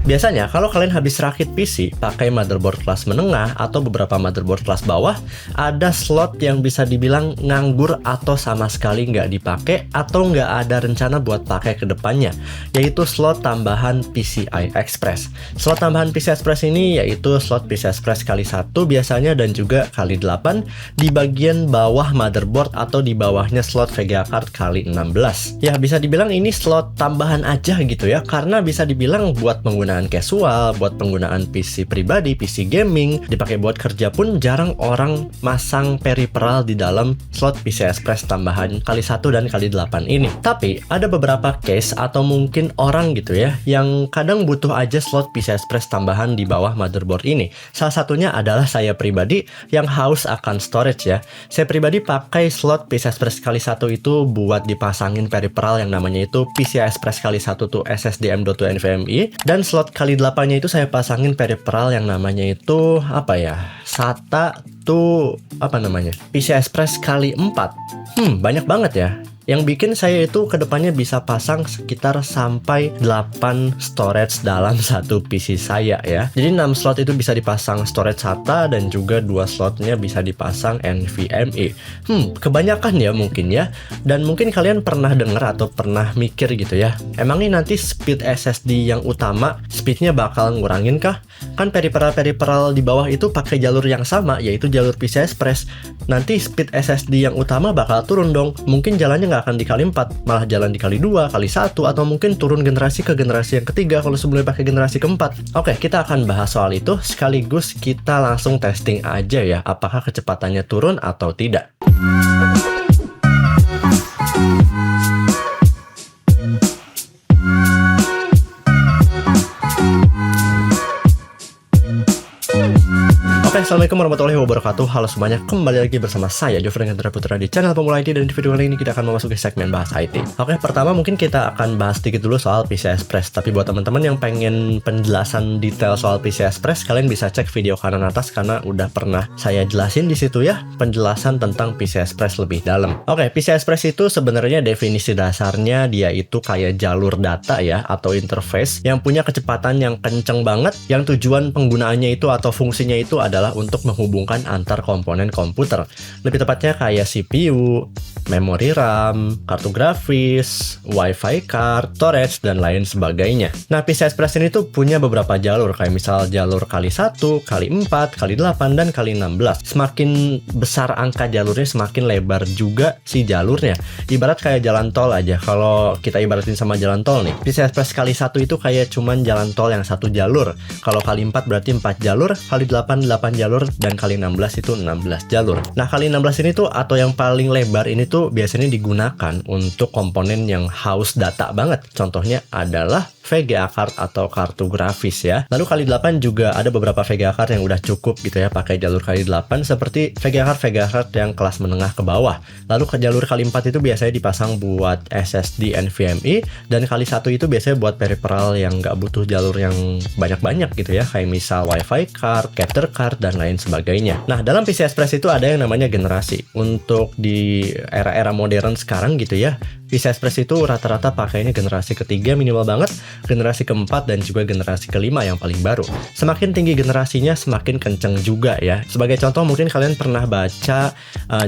Biasanya kalau kalian habis rakit PC pakai motherboard kelas menengah atau beberapa motherboard kelas bawah, ada slot yang bisa dibilang nganggur atau sama sekali nggak dipakai atau nggak ada rencana buat pakai ke depannya, yaitu slot tambahan PCI Express. Slot tambahan PCI Express ini yaitu slot PCI Express kali 1 biasanya dan juga kali 8 di bagian bawah motherboard atau di bawahnya slot VGA card kali 16. Ya bisa dibilang ini slot tambahan aja gitu ya, karena bisa dibilang buat penggunaan casual, buat penggunaan PC pribadi, PC gaming, dipakai buat kerja pun jarang orang masang peripheral di dalam slot PCI Express tambahan kali 1 dan kali 8 ini. Tapi ada beberapa case atau mungkin orang gitu ya yang kadang butuh aja slot PCI Express tambahan di bawah motherboard ini. Salah satunya adalah saya pribadi yang haus akan storage ya. Saya pribadi pakai slot PCI Express kali 1 itu buat dipasangin peripheral yang namanya itu PCI Express kali 1 tuh SSD M.2 NVMe, dan slot kali 8-nya itu saya pasangin peripheral yang namanya itu apa ya? SATA tuh apa namanya? PCI Express kali 4. Banyak banget ya. Yang bikin saya itu kedepannya bisa pasang sekitar sampai 8 storage dalam satu PC saya ya. Jadi 6 slot itu bisa dipasang storage SATA dan juga 2 slotnya bisa dipasang NVMe. Kebanyakan ya mungkin ya. Dan mungkin kalian pernah dengar atau pernah mikir gitu ya, emangnya nanti speed SSD yang utama speednya bakal ngurangin kah? Kan peripheral-peripheral di bawah itu pakai jalur yang sama, yaitu jalur PCI Express. Nanti speed SSD yang utama bakal turun dong. Mungkin jalannya nggak akan dikali 4, malah jalan dikali 2, kali 1, atau mungkin turun generasi ke generasi yang ketiga kalau sebelumnya pakai generasi keempat. Oke, kita akan bahas soal itu sekaligus kita langsung testing aja ya, apakah kecepatannya turun atau tidak. Assalamualaikum warahmatullahi wabarakatuh. Halo semuanya, kembali lagi bersama saya Jofre dengan Putra di channel Pemula IT, dan di video kali ini kita akan memasuki segmen bahas IT. Oke, pertama mungkin kita akan bahas sedikit dulu soal PCI Express. Tapi buat teman-teman yang pengen penjelasan detail soal PCI Express, kalian bisa cek video kanan atas karena udah pernah saya jelasin di situ ya, penjelasan tentang PCI Express lebih dalam. Oke, PCI Express itu sebenarnya definisi dasarnya dia itu kayak jalur data ya, atau interface yang punya kecepatan yang kenceng banget, yang tujuan penggunaannya itu atau fungsinya itu adalah untuk menghubungkan antar komponen komputer. Lebih tepatnya kayak CPU, memori RAM, kartu grafis, WiFi card, storage, dan lain sebagainya. Nah, PCI Express ini tuh punya beberapa jalur, kayak misal jalur kali 1, kali 4, kali 8, dan kali 16. Semakin besar angka jalurnya, semakin lebar juga si jalurnya. Ibarat kayak jalan tol aja. Kalau kita ibaratin sama jalan tol nih, PCI Express kali 1 itu kayak cuman jalan tol yang 1 jalur. Kalau kali 4 berarti 4 jalur, kali 8 jalur, dan kali 16 itu 16 jalur. Nah, kali 16 ini tuh atau yang paling lebar ini tuh biasanya digunakan untuk komponen yang haus data banget. Contohnya adalah VGA card atau kartu grafis ya. Lalu kali 8 juga ada beberapa VGA card yang udah cukup gitu ya pakai jalur kali 8, seperti VGA card yang kelas menengah ke bawah. Lalu ke jalur kali 4 itu biasanya dipasang buat SSD NVMe, dan kali 1 itu biasanya buat peripheral yang nggak butuh jalur yang banyak-banyak gitu ya, kayak misal WiFi card, capture card, dan lain sebagainya. Nah, dalam PCI Express itu ada yang namanya generasi. Untuk di era-era modern sekarang gitu ya, PCI Express itu rata-rata pakainya generasi ketiga minimal banget, generasi keempat, dan juga generasi kelima yang paling baru. Semakin tinggi generasinya, semakin kenceng juga ya. Sebagai contoh, mungkin kalian pernah baca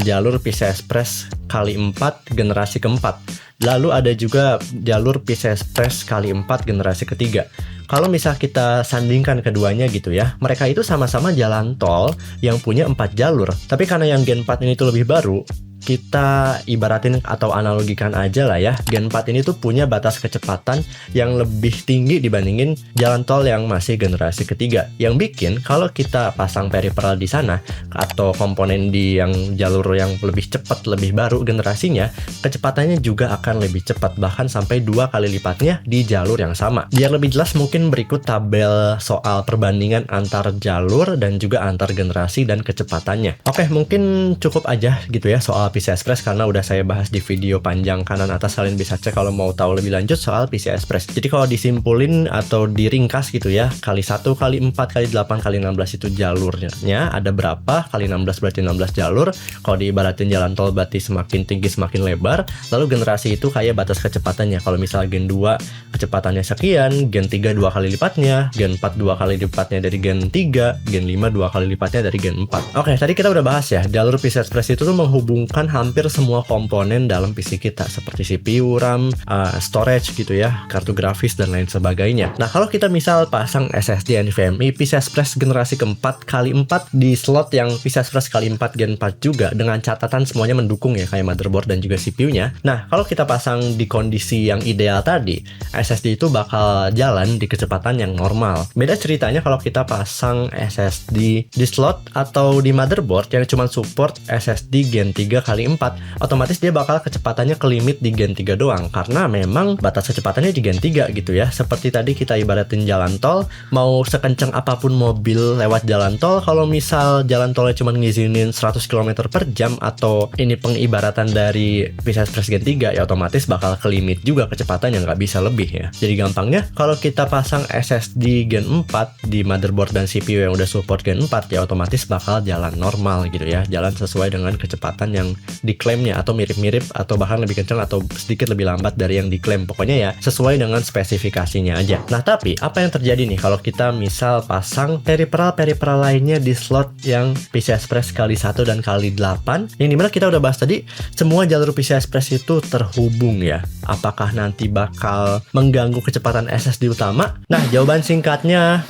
jalur PCI Express kali 4 generasi keempat. Lalu ada juga jalur PCI Express kali 4 generasi ketiga. Kalau misal kita sandingkan keduanya gitu ya, mereka itu sama-sama jalan tol yang punya 4 jalur. Tapi karena yang Gen 4 ini tuh lebih baru, kita ibaratin atau analogikan aja lah ya, Gen 4 ini tuh punya batas kecepatan yang lebih tinggi dibandingin jalan tol yang masih generasi ketiga. Yang bikin kalau kita pasang peripheral di sana atau komponen di yang jalur yang lebih cepat, lebih baru generasinya, kecepatannya juga akan lebih cepat, bahkan sampai 2 kali lipatnya di jalur yang sama. Biar lebih jelas mungkin berikut tabel soal perbandingan antar jalur dan juga antar generasi dan kecepatannya. Oke, mungkin cukup aja gitu ya soal PCI Express karena udah saya bahas di video panjang kanan atas, kalian bisa cek kalau mau tahu lebih lanjut soal PCI Express. Jadi kalau disimpulin atau diringkas gitu ya, kali 1, kali 4, kali 8, kali 16 itu jalurnya ada berapa, kali 16 berarti 16 jalur. Kalau diibaratin jalan tol berarti semakin tinggi semakin lebar. Lalu generasi itu kayak batas kecepatannya. Kalau misalnya Gen 2 kecepatannya sekian, Gen 3 2 kali lipatnya, Gen 4 2 kali lipatnya dari Gen 3, Gen 5 2 kali lipatnya dari Gen 4. Oke, tadi kita udah bahas ya, jalur PCI Express itu tuh menghubungkan hampir semua komponen dalam PC kita seperti CPU, RAM, storage gitu ya, kartu grafis dan lain sebagainya. Nah, kalau kita misal pasang SSD NVMe PCI Express generasi keempat kali 4 di slot yang PCI Express kali 4 Gen 4 juga, dengan catatan semuanya mendukung ya, kayak motherboard dan juga CPU-nya. Nah, kalau kita pasang di kondisi yang ideal tadi, SSD itu bakal jalan di kecepatan yang normal. Beda ceritanya kalau kita pasang SSD di slot atau di motherboard yang cuma support SSD Gen 3 kali 4, otomatis dia bakal kecepatannya ke limit di Gen 3 doang, karena memang batas kecepatannya di Gen 3 gitu ya. Seperti tadi kita ibaratin jalan tol, mau sekencang apapun mobil lewat jalan tol, kalau misal jalan tolnya cuma ngizinin 100 km per jam atau ini pengibaratan dari PCI Express Gen 3, ya otomatis bakal ke limit juga kecepatan yang nggak bisa lebih ya. Jadi gampangnya, kalau kita pasang SSD Gen 4 di motherboard dan CPU yang udah support Gen 4, ya otomatis bakal jalan normal gitu ya, jalan sesuai dengan kecepatan yang diklaimnya, atau mirip-mirip atau bahkan lebih kencang atau sedikit lebih lambat dari yang diklaim. Pokoknya ya sesuai dengan spesifikasinya aja. Nah, tapi apa yang terjadi nih kalau kita misal pasang peripheral lainnya di slot yang PCI Express kali 1 dan kali 8, yang dimana kita udah bahas tadi, semua jalur PCI Express itu terhubung ya. Apakah nanti bakal mengganggu kecepatan SSD utama? Nah, jawaban singkatnya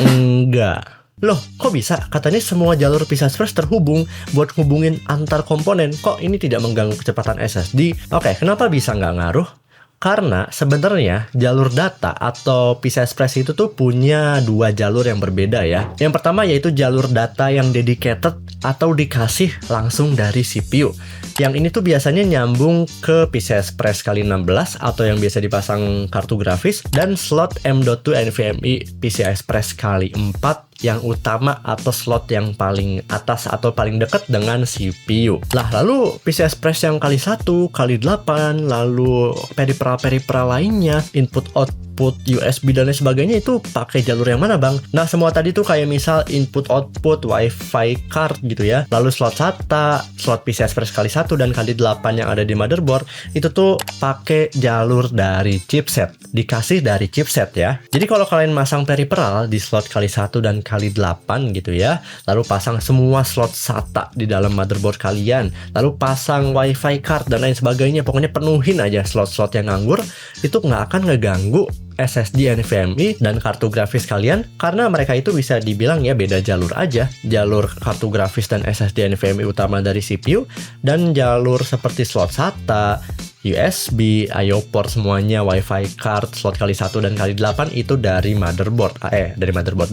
enggak. Loh, kok bisa? Katanya semua jalur PCI Express terhubung buat hubungin antar komponen. Kok ini tidak mengganggu kecepatan SSD? Oke, kenapa bisa nggak ngaruh? Karena sebenarnya jalur data atau PCI Express itu tuh punya dua jalur yang berbeda ya. Yang pertama yaitu jalur data yang dedicated atau dikasih langsung dari CPU. Yang ini tuh biasanya nyambung ke PCI Express kali 16 atau yang biasa dipasang kartu grafis, dan slot M.2 NVMe PCI Express kali 4 yang utama atau slot yang paling atas atau paling dekat dengan CPU. Lah, lalu PCI Express yang kali 1, kali 8, lalu peripheral lainnya, input output USB dan lain sebagainya, itu pakai jalur yang mana bang? Nah, semua tadi tuh kayak misal input output Wi-Fi card gitu ya, lalu slot SATA, slot PCI Express kali 1 dan kali 8 yang ada di motherboard, itu tuh pakai jalur dari chipset, dikasih dari chipset ya. Jadi kalau kalian masang peripheral di slot kali 1 dan kali 8 gitu ya, lalu pasang semua slot SATA di dalam motherboard kalian, lalu pasang Wi-Fi card dan lain sebagainya, pokoknya penuhin aja slot-slot yang nganggur, itu nggak akan ngeganggu SSD NVMe dan kartu grafis kalian, karena mereka itu bisa dibilang ya beda jalur aja. Jalur kartu grafis dan SSD NVMe utama dari CPU, dan jalur seperti slot SATA, USB, I/O port semuanya, Wi-Fi card, slot kali 1 dan kali 8 itu dari motherboard.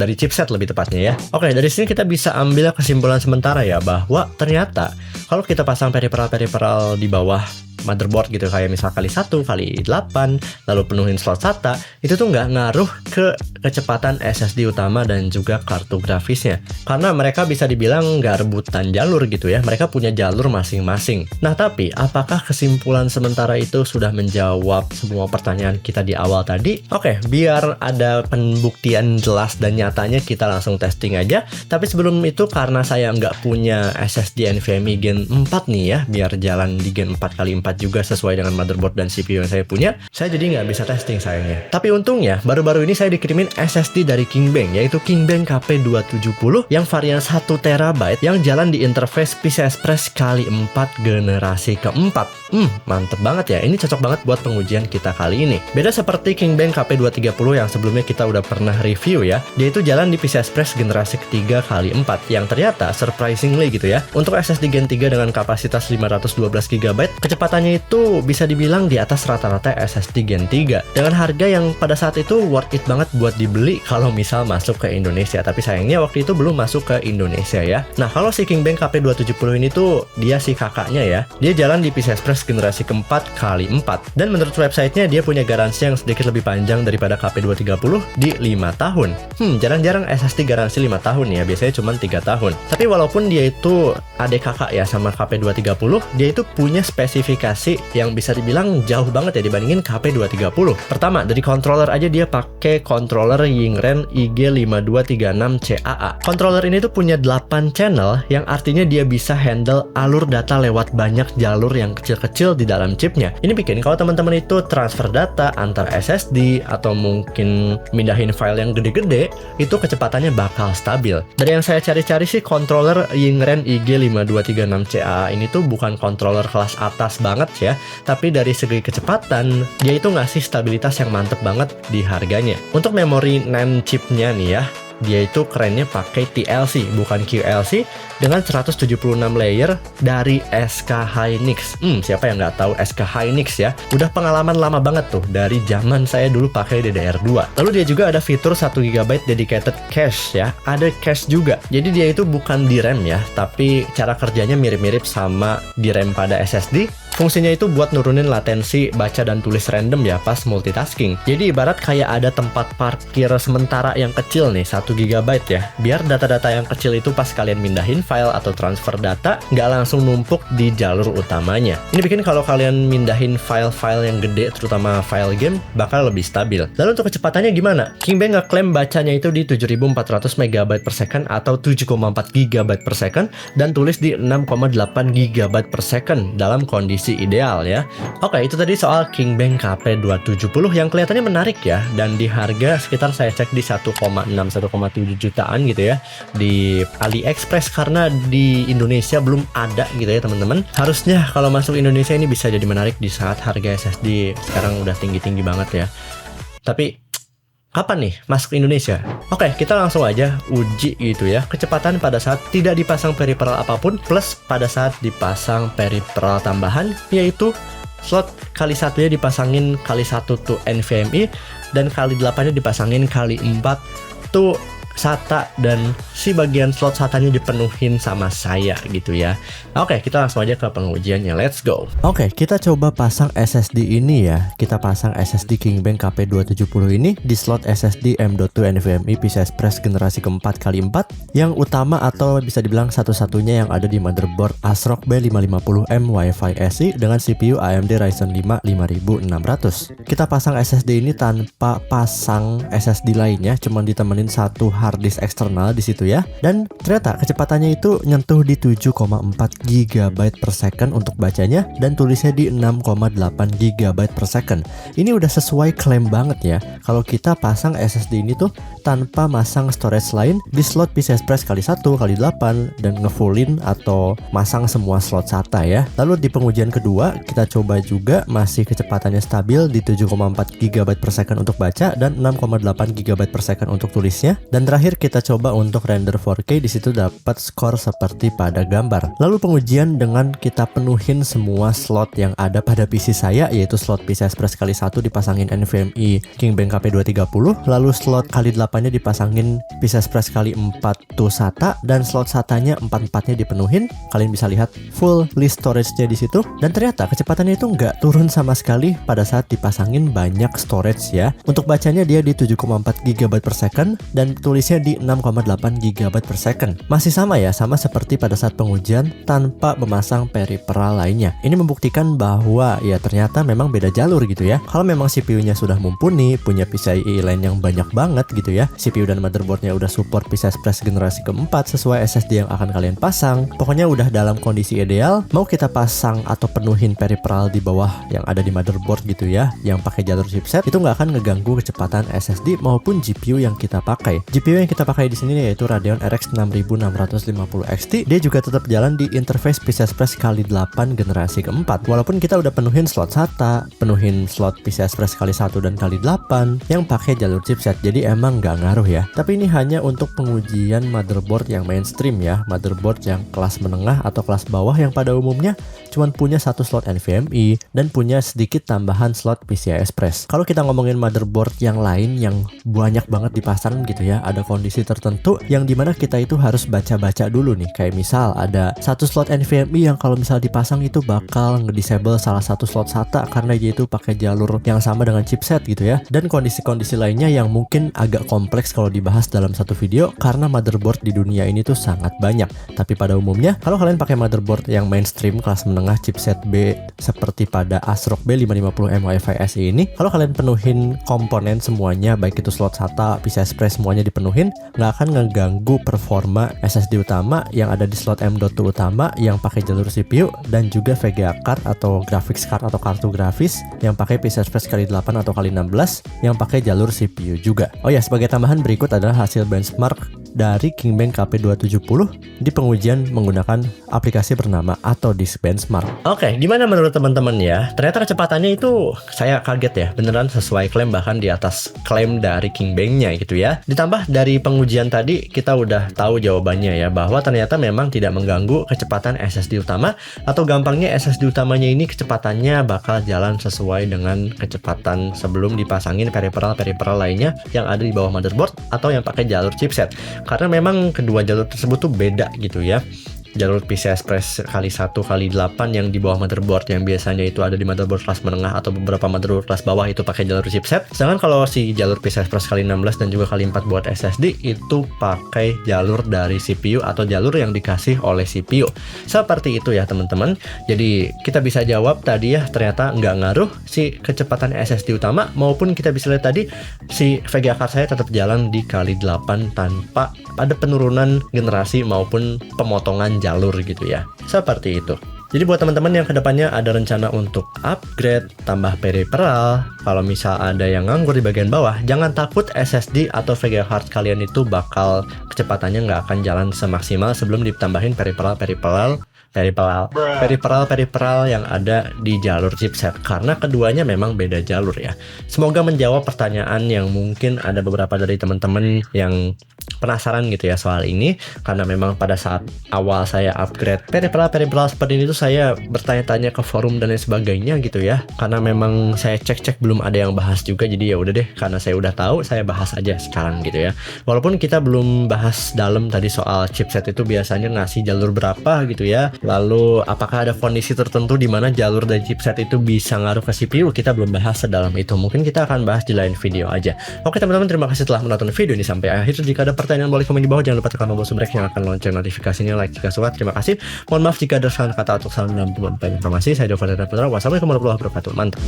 Dari chipset lebih tepatnya ya. Oke, dari sini kita bisa ambil kesimpulan sementara ya, bahwa ternyata kalau kita pasang peripheral di bawah motherboard gitu, kayak misal kali 1, kali 8, lalu penuhin slot SATA, itu tuh nggak ngaruh ke kecepatan SSD utama dan juga kartu grafisnya, karena mereka bisa dibilang nggak rebutan jalur gitu ya, mereka punya jalur masing-masing. Nah, tapi apakah kesimpulan sementara itu sudah menjawab semua pertanyaan kita di awal tadi? Oke, biar ada pembuktian jelas dan nyatanya, kita langsung testing aja. Tapi sebelum itu, karena saya nggak punya SSD NVMe Gen 4 nih ya, biar jalan di Gen 4 kali 4 juga sesuai dengan motherboard dan CPU yang saya punya, saya jadi nggak bisa testing sayangnya. Tapi untungnya baru-baru ini saya dikirimin SSD dari KingBank, yaitu KingBank KP270 yang varian 1 TB yang jalan di interface PCI Express kali 4 generasi keempat. Mantep banget ya, ini cocok banget buat pengujian kita kali ini. Beda seperti KingBank KP230 yang sebelumnya kita udah pernah review ya, dia itu jalan di PCI Express generasi ketiga kali 4 yang ternyata surprisingly gitu ya, untuk SSD Gen 3 dengan kapasitas 512 GB, kecepatannya itu bisa dibilang di atas rata-rata SSD Gen 3 dengan harga yang pada saat itu worth it banget buat dibeli kalau misal masuk ke Indonesia. Tapi sayangnya waktu itu belum masuk ke Indonesia ya. Nah, kalau si KingBank KP270 ini tuh dia si kakaknya ya, dia jalan di PCI Express generasi keempat 4x4. Dan menurut websitenya dia punya garansi yang sedikit lebih panjang daripada KP230 di 5 tahun. Jarang-jarang SSD garansi 5 tahun ya, biasanya cuma 3 tahun. Tapi walaupun dia itu adik kakak ya sama KP230, dia itu punya spesifikasi yang bisa dibilang jauh banget ya dibandingin KP230. Pertama, dari controller aja dia pakai controller Yingren IG5236CAA. Controller ini tuh punya 8 channel yang artinya dia bisa handle alur data lewat banyak jalur yang kecil-kecil di dalam chipnya. Ini bikin kalau teman-teman itu transfer data antar SSD atau mungkin mindahin file yang gede-gede, itu kecepatannya bakal stabil. Dari yang saya cari-cari sih, controller Yingren IG5236CAA ini tuh bukan controller kelas atas banget ya, tapi dari segi kecepatan dia itu ngasih stabilitas yang mantep banget di harganya. Untuk memori NAND chipnya nih ya, dia itu kerennya pakai TLC bukan QLC dengan 176 layer dari SK Hynix. Siapa yang nggak tahu SK Hynix ya? Udah pengalaman lama banget tuh dari zaman saya dulu pakai DDR2. Lalu dia juga ada fitur 1 GB dedicated cache ya. Ada cache juga. Jadi dia itu bukan DRAM ya, tapi cara kerjanya mirip-mirip sama DRAM pada SSD. Fungsinya itu buat nurunin latensi baca dan tulis random ya pas multitasking. Jadi ibarat kayak ada tempat parkir sementara yang kecil nih, 1 GB ya. Biar data-data yang kecil itu pas kalian mindahin file atau transfer data, nggak langsung numpuk di jalur utamanya. Ini bikin kalau kalian mindahin file-file yang gede, terutama file game, bakal lebih stabil. Lalu untuk kecepatannya gimana? Kingbank ngeklaim bacanya itu di 7400 MB per second atau 7,4 GB per second dan tulis di 6,8 GB per second dalam kondisi ideal ya. Oke, itu tadi soal Kingbank KP270 yang kelihatannya menarik ya, dan di harga sekitar saya cek di 1,6-1,7 jutaan gitu ya di AliExpress, karena di Indonesia belum ada gitu ya teman-teman. Harusnya kalau masuk Indonesia ini bisa jadi menarik di saat harga SSD sekarang udah tinggi-tinggi banget ya. Tapi kapan nih masuk Indonesia? Oke, kita langsung aja uji gitu ya kecepatan pada saat tidak dipasang peripheral apapun plus pada saat dipasang peripheral tambahan, yaitu slot kali satunya dipasangin kali 1 tuh NVMe dan kali 8-nya dipasangin kali 4 tuh SATA, dan si bagian slot SATA-nya dipenuhin sama saya gitu ya. Oke, kita langsung aja ke pengujiannya. Let's go. Oke, kita coba pasang SSD ini ya. Kita pasang SSD Kingbank KP270 ini di slot SSD M.2 NVMe PCI Express generasi keempat kali 4 yang utama atau bisa dibilang satu-satunya yang ada di motherboard ASRock B550M Wi-Fi SI dengan CPU AMD Ryzen 5 5600. Kita pasang SSD ini tanpa pasang SSD lainnya, cuman ditemenin satu hard disk eksternal di situ ya. Dan ternyata kecepatannya itu nyentuh di 7,4 GB per second untuk bacanya dan tulisnya di 6,8 GB per second. Ini udah sesuai klaim banget ya. Kalau kita pasang SSD ini tuh tanpa masang storage lain di slot PCI Express kali 1 kali 8 dan ngefullin atau masang semua slot SATA ya. Lalu di pengujian kedua kita coba juga masih kecepatannya stabil di 7,4 GB per second untuk baca dan 6,8 GB per second untuk tulisnya. Dan terakhir kita coba untuk render 4K, di situ dapat skor seperti pada gambar. Lalu pengujian dengan kita penuhin semua slot yang ada pada PC saya, yaitu slot PCI Express kali 1 dipasangin NVMe Kingbank KP230, lalu slot kali 8-nya dipasangin PCI Express kali 4 tuh SATA, dan slot SATA-nya 4-4-nya dipenuhin. Kalian bisa lihat full list storage-nya di situ, dan ternyata kecepatannya itu nggak turun sama sekali pada saat dipasangin banyak storage ya. Untuk bacanya dia di 7,4 GB per second dan tulisnya di 6,8 GB per second. Masih sama ya, sama seperti pada saat pengujian tanpa memasang peripheral lainnya. Ini membuktikan bahwa ya ternyata memang beda jalur gitu ya. Kalau memang CPU-nya sudah mumpuni, punya PCIe lain yang banyak banget gitu ya, CPU dan motherboard-nya udah support PCI Express generasi keempat sesuai SSD yang akan kalian pasang, pokoknya udah dalam kondisi ideal, mau kita pasang atau penuhin peripheral di bawah yang ada di motherboard gitu ya, yang pakai jalur chipset, itu nggak akan ngeganggu kecepatan SSD maupun GPU yang kita pakai. GPU yang kita pakai di sini yaitu Radeon RX 6650 XT. Dia juga tetap jalan di interface PCI Express kali 8 generasi keempat. Walaupun kita udah penuhin slot SATA, penuhin slot PCI Express kali 1 dan kali 8 yang pakai jalur chipset. Jadi emang nggak ngaruh ya. Tapi ini hanya untuk pengujian motherboard yang mainstream ya, motherboard yang kelas menengah atau kelas bawah yang pada umumnya cuma punya satu slot NVMe dan punya sedikit tambahan slot PCI Express. Kalau kita ngomongin motherboard yang lain yang banyak banget dipasang gitu ya. Ada kondisi tertentu yang dimana kita itu harus baca-baca dulu nih. Kayak misal ada satu slot NVMe yang kalau misal dipasang itu bakal ngedisable salah satu slot SATA karena dia itu pakai jalur yang sama dengan chipset gitu ya. Dan kondisi-kondisi lainnya yang mungkin agak kompleks kalau dibahas dalam satu video karena motherboard di dunia ini tuh sangat banyak. Tapi pada umumnya kalau kalian pakai motherboard yang mainstream kelas menengah chipset B seperti pada ASRock B550M Wi-Fi SE ini, kalau kalian penuhin komponen semuanya, baik itu slot SATA, PCI Express, semuanya dipenuhin, nggak akan ngeganggu performa SSD utama yang ada di slot M.2 utama yang pakai jalur CPU, dan juga VGA card atau graphics card atau kartu grafis yang pakai PCI Express kali 8 atau kali 16 yang pakai jalur CPU juga. Oh ya, sebagai tambahan berikut adalah hasil benchmark dari Kingbank KP270 di pengujian menggunakan aplikasi bernama Autodisk Benchmark. Oke, gimana menurut teman-teman ya? Ternyata kecepatannya itu saya kaget ya, beneran sesuai klaim, bahkan di atas klaim dari Kingbank-nya gitu ya. Ditambah dari pengujian tadi kita udah tahu jawabannya ya, bahwa ternyata memang tidak mengganggu kecepatan SSD utama, atau gampangnya SSD utamanya ini kecepatannya bakal jalan sesuai dengan kecepatan sebelum dipasangin peripheral lainnya yang ada di bawah motherboard atau yang pakai jalur chipset. Karena memang kedua jalur tersebut tuh beda gitu ya. Jalur PCI Express kali 1 kali 8 yang di bawah motherboard yang biasanya itu ada di motherboard kelas menengah atau beberapa motherboard kelas bawah itu pakai jalur chipset. Sedangkan kalau si jalur PCI Express kali 16 dan juga kali 4 buat SSD itu pakai jalur dari CPU atau jalur yang dikasih oleh CPU. Seperti itu ya teman-teman. Jadi kita bisa jawab tadi ya, ternyata nggak ngaruh si kecepatan SSD utama, maupun kita bisa lihat tadi si VGA card saya tetap jalan di kali 8 tanpa ada penurunan generasi maupun pemotongan jalur gitu ya. Seperti itu. Jadi buat teman-teman yang kedepannya ada rencana untuk upgrade, tambah peripheral, kalau misal ada yang nganggur di bagian bawah, jangan takut SSD atau VGA card kalian itu bakal kecepatannya nggak akan jalan semaksimal sebelum ditambahin peripheral yang ada di jalur chipset, karena keduanya memang beda jalur ya. Semoga menjawab pertanyaan yang mungkin ada beberapa dari teman-teman yang penasaran gitu ya soal ini, karena memang pada saat awal saya upgrade peripheral seperti ini tuh saya bertanya-tanya ke forum dan lain sebagainya gitu ya, karena memang saya cek-cek belum ada yang bahas juga. Jadi ya udah deh, karena saya udah tahu saya bahas aja sekarang gitu ya. Walaupun kita belum bahas dalam tadi soal chipset itu biasanya ngasih jalur berapa gitu ya, lalu apakah ada kondisi tertentu di mana jalur dari chipset itu bisa ngaruh ke CPU, kita belum bahas sedalam itu. Mungkin kita akan bahas di lain video aja. Oke teman-teman, terima kasih telah menonton video ini sampai akhir. Jika ada pertanyaan boleh komen di bawah, jangan lupa tekan tombol subscribe yang akan lonceng notifikasinya, like jika suka. Terima kasih. Mohon maaf jika ada kesalahan kata atau kesalahan dalam informasi. Saya Dova Putra. Wassalamualaikum warahmatullahi wabarakatuh. Mantap.